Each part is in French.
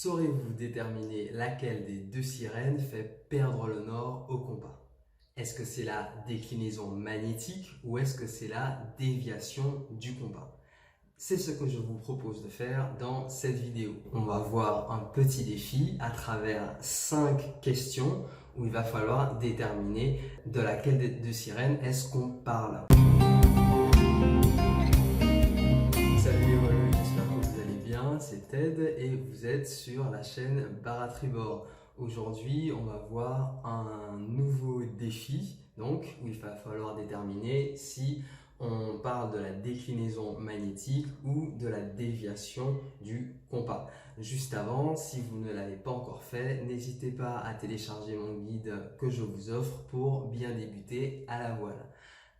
Saurez-vous déterminer laquelle des deux sirènes fait perdre le nord au compas? Est-ce que c'est la déclinaison magnétique ou est-ce que c'est la déviation du compas? C'est ce que je vous propose de faire dans cette vidéo. On va voir un petit défi à travers 5 questions où il va falloir déterminer de laquelle des deux sirènes est-ce qu'on parle. Salut les Walleux, j'espère que vous allez bien, c'est Ted et vous êtes sur la chaîne Bar à Tribord. Aujourd'hui, on va voir un nouveau défi, donc où il va falloir déterminer si on parle de la déclinaison magnétique ou de la déviation du compas. Juste avant, si vous ne l'avez pas encore fait, n'hésitez pas à télécharger mon guide que je vous offre pour bien débuter à la voile.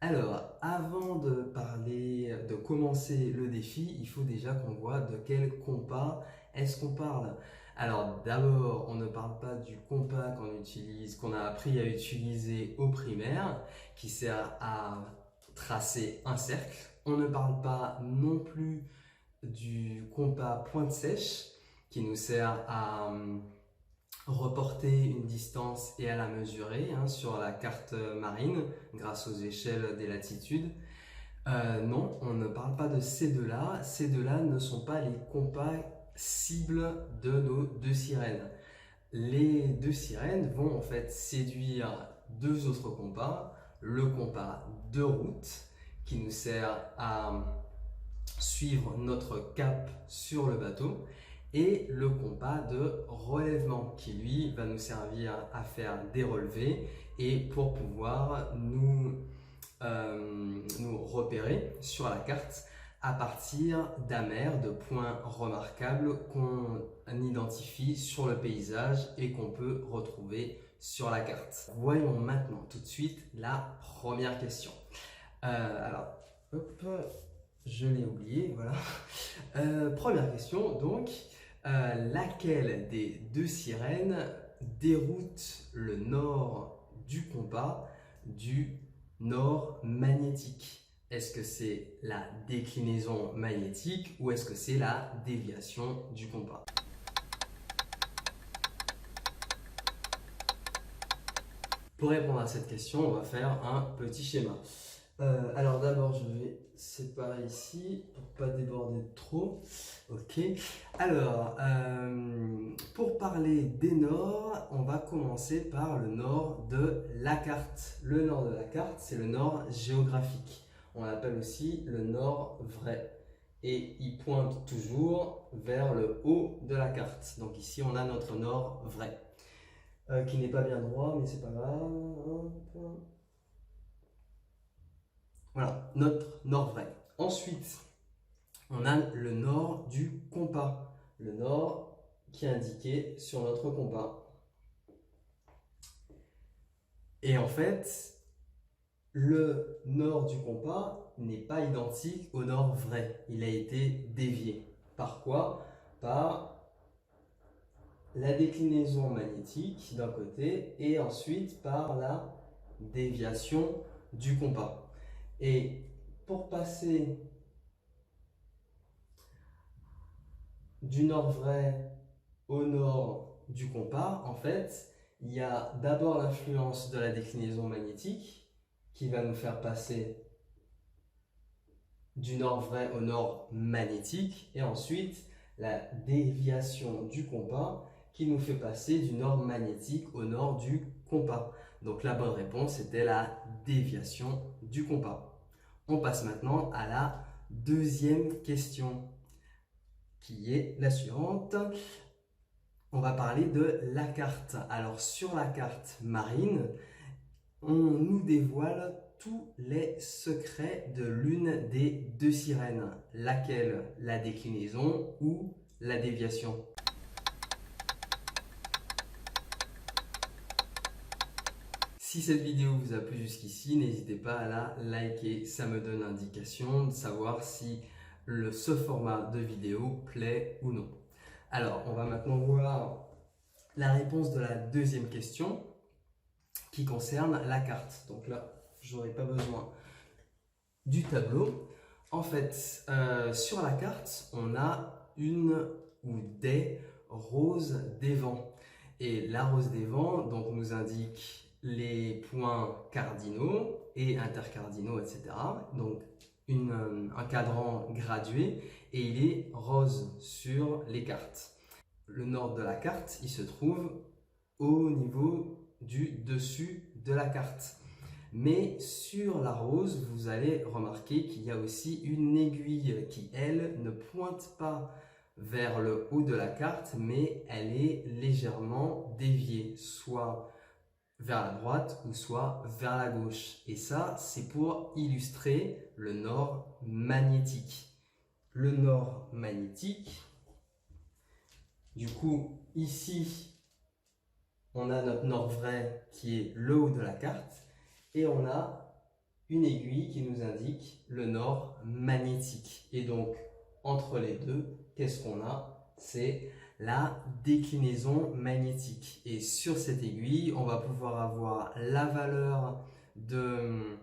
Alors, avant de commencer le défi, il faut déjà qu'on voit de quel compas est-ce qu'on parle. Alors, d'abord, on ne parle pas du compas qu'on a appris à utiliser au primaire, qui sert à tracer un cercle. On ne parle pas non plus du compas pointe sèche, qui nous sert à reporter une distance et à la mesurer sur la carte marine grâce aux échelles des latitudes. Non, on ne parle pas de ces deux-là. Ces deux-là ne sont pas les compas cibles de nos deux sirènes. Les deux sirènes vont en fait séduire deux autres compas. Le compas de route qui nous sert à suivre notre cap sur le bateau et le compas de relèvement qui lui va nous servir à faire des relevés et pour pouvoir nous repérer sur la carte à partir d'amers, de points remarquables qu'on identifie sur le paysage et qu'on peut retrouver sur la carte. Voyons maintenant tout de suite la première question. Alors, hop, je l'ai oublié, voilà. Première question, donc, laquelle des deux sirènes déroute le nord du compas du nord magnétique? Est-ce que c'est la déclinaison magnétique ou est-ce que c'est la déviation du compas? Pour répondre à cette question, on va faire un petit schéma. Alors d'abord, je vais séparer ici pour pas déborder trop. Ok. Alors, pour parler des nords, on va commencer par le nord de la carte. Le nord de la carte, c'est le nord géographique. On l'appelle aussi le nord vrai. Et il pointe toujours vers le haut de la carte. Donc ici, on a notre nord vrai. Qui n'est pas bien droit, mais c'est pas grave. Voilà, notre nord vrai. Ensuite, on a le nord du compas. Le nord qui est indiqué sur notre compas. Et en fait, le nord du compas n'est pas identique au nord vrai. Il a été dévié. Par quoi? Par la déclinaison magnétique d'un côté et ensuite par la déviation du compas. Et pour passer du nord vrai au nord du compas, en fait, il y a d'abord l'influence de la déclinaison magnétique qui va nous faire passer du nord vrai au nord magnétique et ensuite la déviation du compas qui nous fait passer du nord magnétique au nord du compas. Donc la bonne réponse était la déviation du compas. On passe maintenant à la deuxième question qui est la suivante. On va parler de la carte. Alors sur la carte marine, on nous dévoile tous les secrets de l'une des deux sirènes. Laquelle? La déclinaison ou la déviation? Si cette vidéo vous a plu jusqu'ici, n'hésitez pas à la liker. Ça me donne l'indication de savoir si ce format de vidéo plaît ou non. Alors, on va maintenant voir la réponse de la deuxième question qui concerne la carte. Donc là, je n'aurai pas besoin du tableau. En fait, sur la carte, on a une ou des rose des vents. Et la rose des vents donc, nous indique les points cardinaux et intercardinaux, etc. Donc un cadran gradué et il est rose sur les cartes. Le nord de la carte, il se trouve au niveau du dessus de la carte. Mais sur la rose, vous allez remarquer qu'il y a aussi une aiguille qui, elle, ne pointe pas vers le haut de la carte, mais elle est légèrement déviée, soit vers la droite ou soit vers la gauche. Et ça, c'est pour illustrer le nord magnétique. Le nord magnétique, du coup, ici, on a notre nord vrai qui est le haut de la carte et on a une aiguille qui nous indique le nord magnétique. Et donc, entre les deux, qu'est-ce qu'on a? C'est la déclinaison magnétique. Et sur cette aiguille, on va pouvoir avoir la valeur de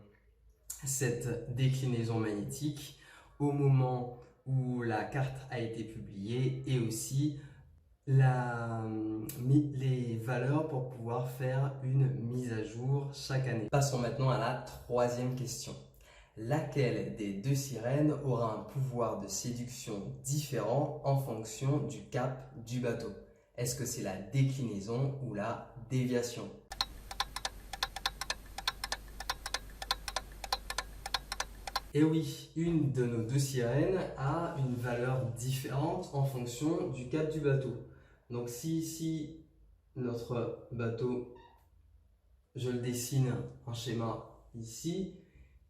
cette déclinaison magnétique au moment où la carte a été publiée et aussi les valeurs pour pouvoir faire une mise à jour chaque année. Passons maintenant à la troisième question. Laquelle des deux sirènes aura un pouvoir de séduction différent en fonction du cap du bateau? Est-ce que c'est la déclinaison ou la déviation? Et oui, une de nos deux sirènes a une valeur différente en fonction du cap du bateau. Donc si ici, notre bateau, je le dessine en schéma ici,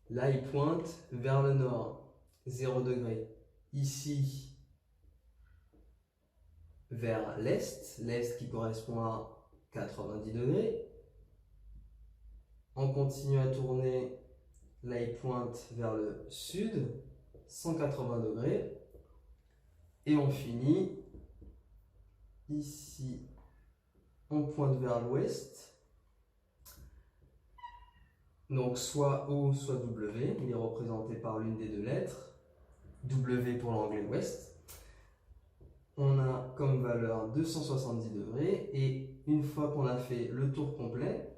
là il pointe vers le nord, 0 degré. Ici, vers l'est, l'est qui correspond à 90 degrés. On continue à tourner, là il pointe vers le sud, 180 degrés. Et on finit ici, on pointe vers l'ouest. Donc soit O, soit W, il est représenté par l'une des deux lettres. W pour l'anglais ouest. On a comme valeur 270 degrés et une fois qu'on a fait le tour complet,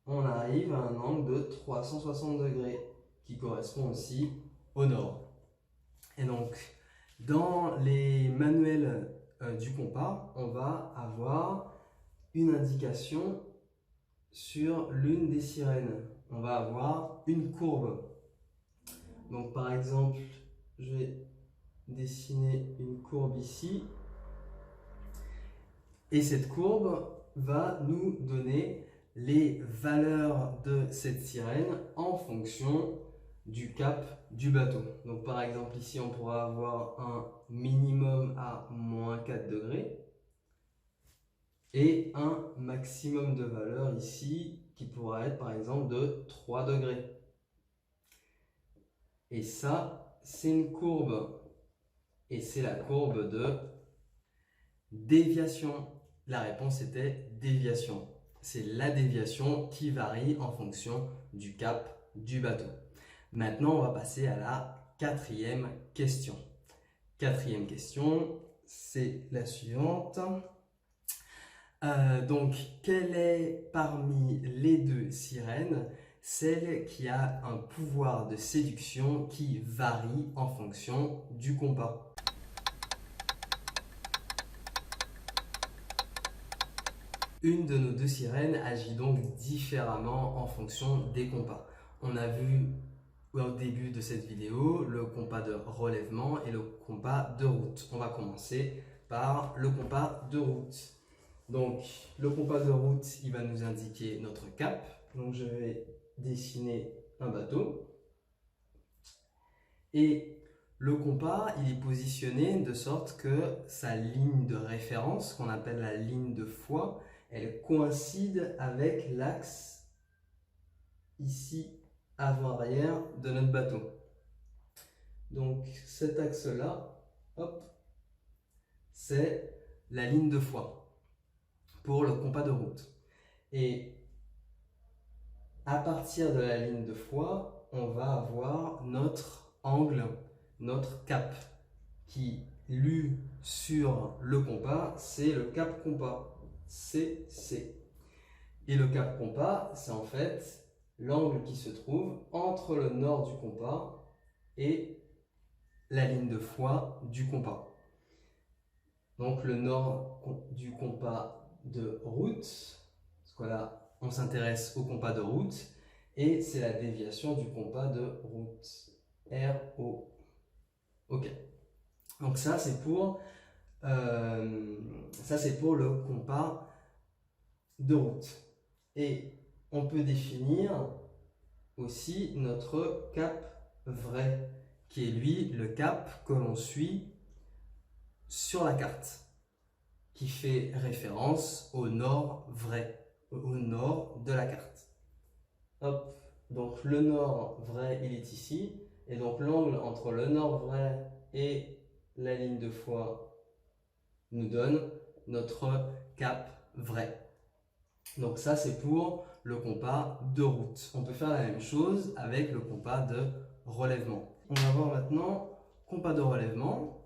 on arrive à un angle de 360 degrés qui correspond aussi au nord. Et donc, dans les manuels du compas, on va avoir une indication sur l'une des sirènes. On va avoir une courbe. Donc par exemple, je vais dessiner une courbe ici. Et cette courbe va nous donner les valeurs de cette sirène en fonction du cap du bateau. Donc par exemple ici on pourra avoir un minimum à moins 4 degrés et un maximum de valeur ici qui pourra être par exemple de 3 degrés. Et ça c'est une courbe et c'est la courbe de déviation. La réponse était déviation. C'est la déviation qui varie en fonction du cap du bateau. Maintenant, on va passer à la quatrième question. Quatrième question, c'est la suivante. Donc, quelle est parmi les deux sirènes celle qui a un pouvoir de séduction qui varie en fonction du compas? Une de nos deux sirènes agit donc différemment en fonction des compas. On a vu au début de cette vidéo le compas de relèvement et le compas de route. On va commencer par le compas de route. Donc le compas de route, il va nous indiquer notre cap. Donc je vais dessiner un bateau. Et le compas, il est positionné de sorte que sa ligne de référence, qu'on appelle la ligne de foi, elle coïncide avec l'axe ici avant-arrière de notre bateau. Donc cet axe-là, c'est la ligne de foi pour le compas de route. Et à partir de la ligne de foi, on va avoir notre angle, notre cap, qui, lu sur le compas, c'est le cap compas, CC. Et le cap compas, c'est en fait l'angle qui se trouve entre le nord du compas et la ligne de foi du compas. Donc le nord du compas de route, parce que là on s'intéresse au compas de route, et c'est la déviation du compas de route, RO. Ok. Donc ça c'est pour le compas de route. Et on peut définir aussi notre cap vrai, qui est lui le cap que l'on suit sur la carte, qui fait référence au nord vrai, au nord de la carte. Hop, donc le nord vrai il est ici, et donc l'angle entre le nord vrai et la ligne de foi nous donne notre cap vrai. Donc ça c'est pour le compas de route. On peut faire la même chose avec le compas de relèvement. On va voir maintenant compas de relèvement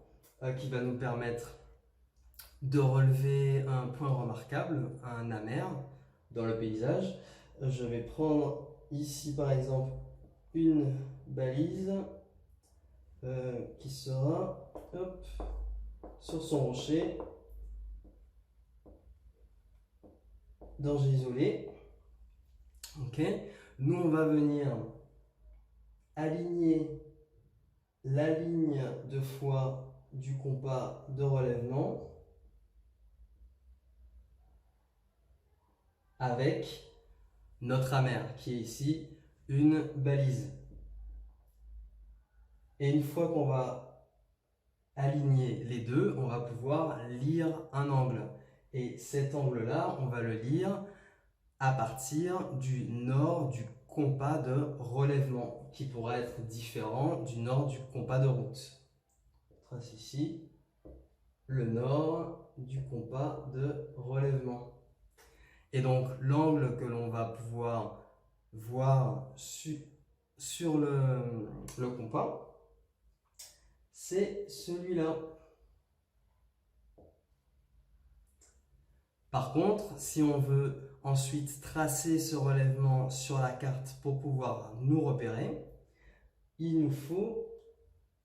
qui va nous permettre de relever un point remarquable, un amer dans le paysage. Je vais prendre ici par exemple une balise qui sera hop, sur son rocher, danger isolé. Ok. Nous on va venir aligner la ligne de foi du compas de relèvement avec notre amer qui est ici une balise. Et une fois qu'on va aligner les deux, on va pouvoir lire un angle. Et cet angle-là, on va le lire à partir du nord du compas de relèvement, qui pourra être différent du nord du compas de route. Je trace ici le nord du compas de relèvement. Et donc l'angle que l'on va pouvoir voir sur le compas, c'est celui-là. Par contre, si on veut ensuite tracer ce relèvement sur la carte pour pouvoir nous repérer, il nous faut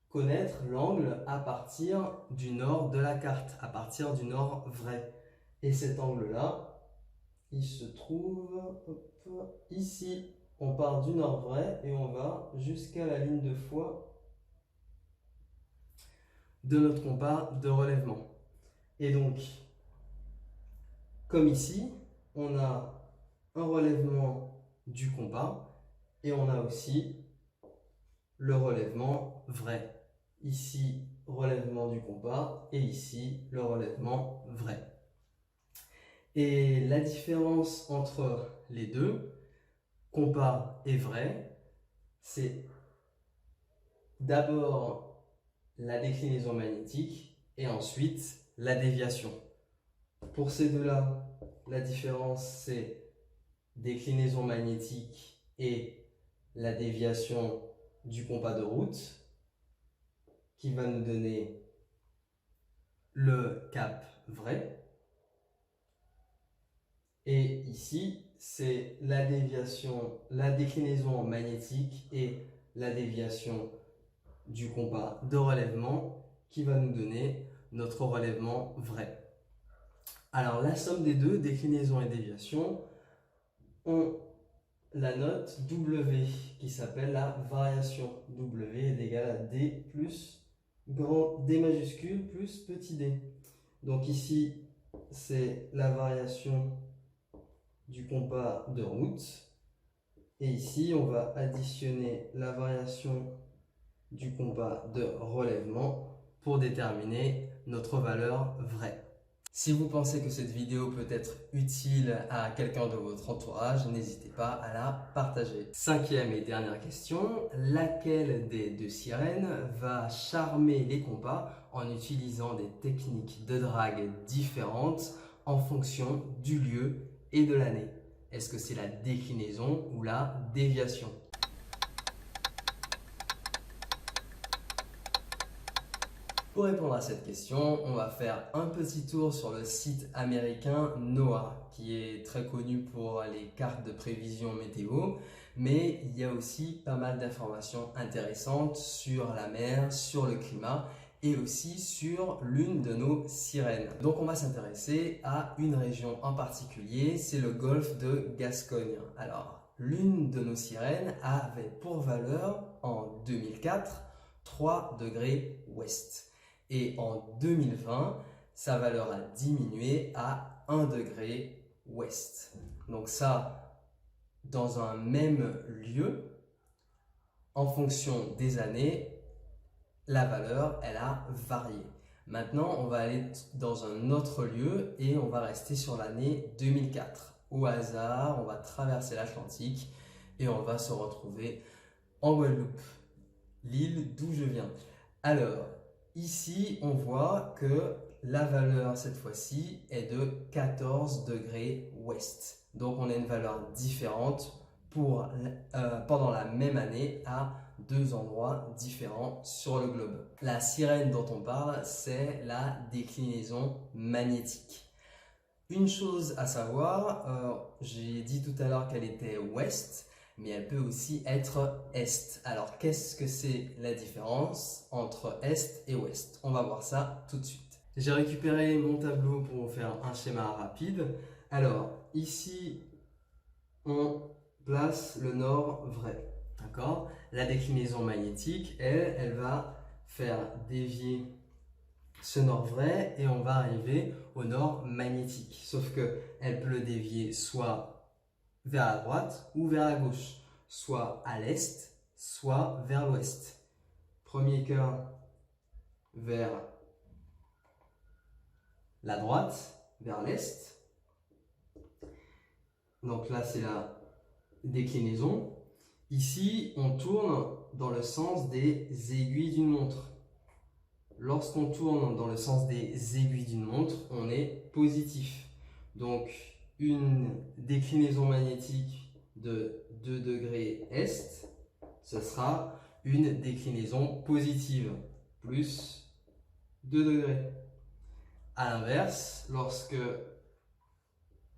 connaître l'angle à partir du nord de la carte, à partir du nord vrai. Et cet angle-là, il se trouve ici. On part du nord vrai et on va jusqu'à la ligne de foi de notre compas de relèvement. Et donc, comme ici, on a un relèvement du compas et on a aussi le relèvement vrai. Ici, relèvement du compas et ici, le relèvement vrai. Et la différence entre les deux, compas et vrai, c'est d'abord la déclinaison magnétique et ensuite la déviation. Pour ces deux-là, la différence c'est déclinaison magnétique et la déviation du compas de route qui va nous donner le cap vrai. Et ici, c'est la déviation, la déclinaison magnétique et la déviation du compas de relèvement qui va nous donner notre relèvement vrai. Alors la somme des deux, déclinaison et déviation, ont la note W qui s'appelle la variation. W est égal à D plus grand D majuscule plus petit d. Donc ici, c'est la variation du compas de route. Et ici, on va additionner la variation du compas de relèvement pour déterminer notre valeur vraie. Si vous pensez que cette vidéo peut être utile à quelqu'un de votre entourage, n'hésitez pas à la partager. Cinquième et dernière question, laquelle des deux sirènes va charmer les compas en utilisant des techniques de drague différentes en fonction du lieu et de l'année? Est-ce que c'est la déclinaison ou la déviation? Pour répondre à cette question, on va faire un petit tour sur le site américain NOAA, qui est très connu pour les cartes de prévision météo, mais il y a aussi pas mal d'informations intéressantes sur la mer, sur le climat et aussi sur l'une de nos sirènes. Donc on va s'intéresser à une région en particulier, c'est le golfe de Gascogne. Alors, l'une de nos sirènes avait pour valeur en 2004 3 degrés ouest. Et en 2020, sa valeur a diminué à 1 degré ouest. Donc ça, dans un même lieu, en fonction des années, la valeur, elle a varié. Maintenant, on va aller dans un autre lieu et on va rester sur l'année 2004. Au hasard, on va traverser l'Atlantique et on va se retrouver en Guadeloupe, l'île d'où je viens. Alors, ici, on voit que la valeur, cette fois-ci, est de 14 degrés ouest. Donc, on a une valeur différente pendant la même année à deux endroits différents sur le globe. La sirène dont on parle, c'est la déclinaison magnétique. Une chose à savoir, j'ai dit tout à l'heure qu'elle était ouest, mais elle peut aussi être est. Alors, qu'est-ce que c'est la différence entre est et ouest? On va voir ça tout de suite. J'ai récupéré mon tableau pour vous faire un schéma rapide. Alors, ici, on place le nord vrai. D'accord? La déclinaison magnétique, elle va faire dévier ce nord vrai et on va arriver au nord magnétique. Sauf qu'elle peut le dévier soit vers la droite ou vers la gauche, soit à l'est, soit vers l'ouest. Premier cas vers la droite, vers l'est. Donc là, c'est la déclinaison. Ici, on tourne dans le sens des aiguilles d'une montre. Lorsqu'on tourne dans le sens des aiguilles d'une montre, on est positif. Donc, une déclinaison magnétique de 2 degrés est, ce sera une déclinaison positive, plus 2 degrés. À l'inverse, lorsque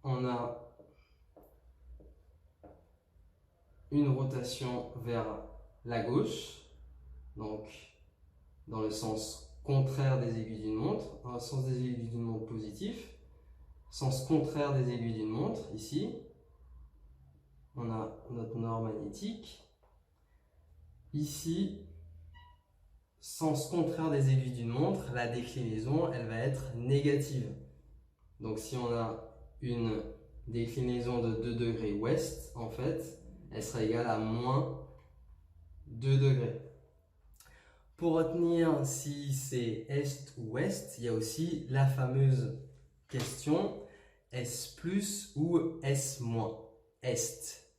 on a une rotation vers la gauche, donc dans le sens contraire des aiguilles d'une montre, dans le sens des aiguilles d'une montre positif, sens contraire des aiguilles d'une montre, ici, on a notre nord magnétique. Ici, sens contraire des aiguilles d'une montre, la déclinaison, elle va être négative. Donc si on a une déclinaison de 2 degrés ouest, en fait, elle sera égale à moins 2 degrés. Pour retenir si c'est est ou ouest, il y a aussi la fameuse question est-ce plus ou est-ce moins? Est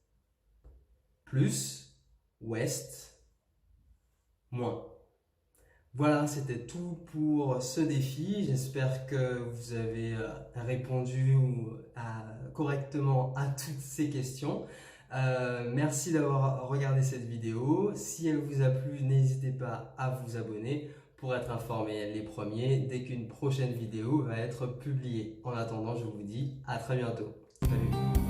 plus, ouest moins. Voilà, c'était tout pour ce défi. J'espère que vous avez répondu correctement à toutes ces questions. Merci d'avoir regardé cette vidéo. Si elle vous a plu, n'hésitez pas à vous abonner pour être informé les premiers dès qu'une prochaine vidéo va être publiée. En attendant, je vous dis à très bientôt. Salut!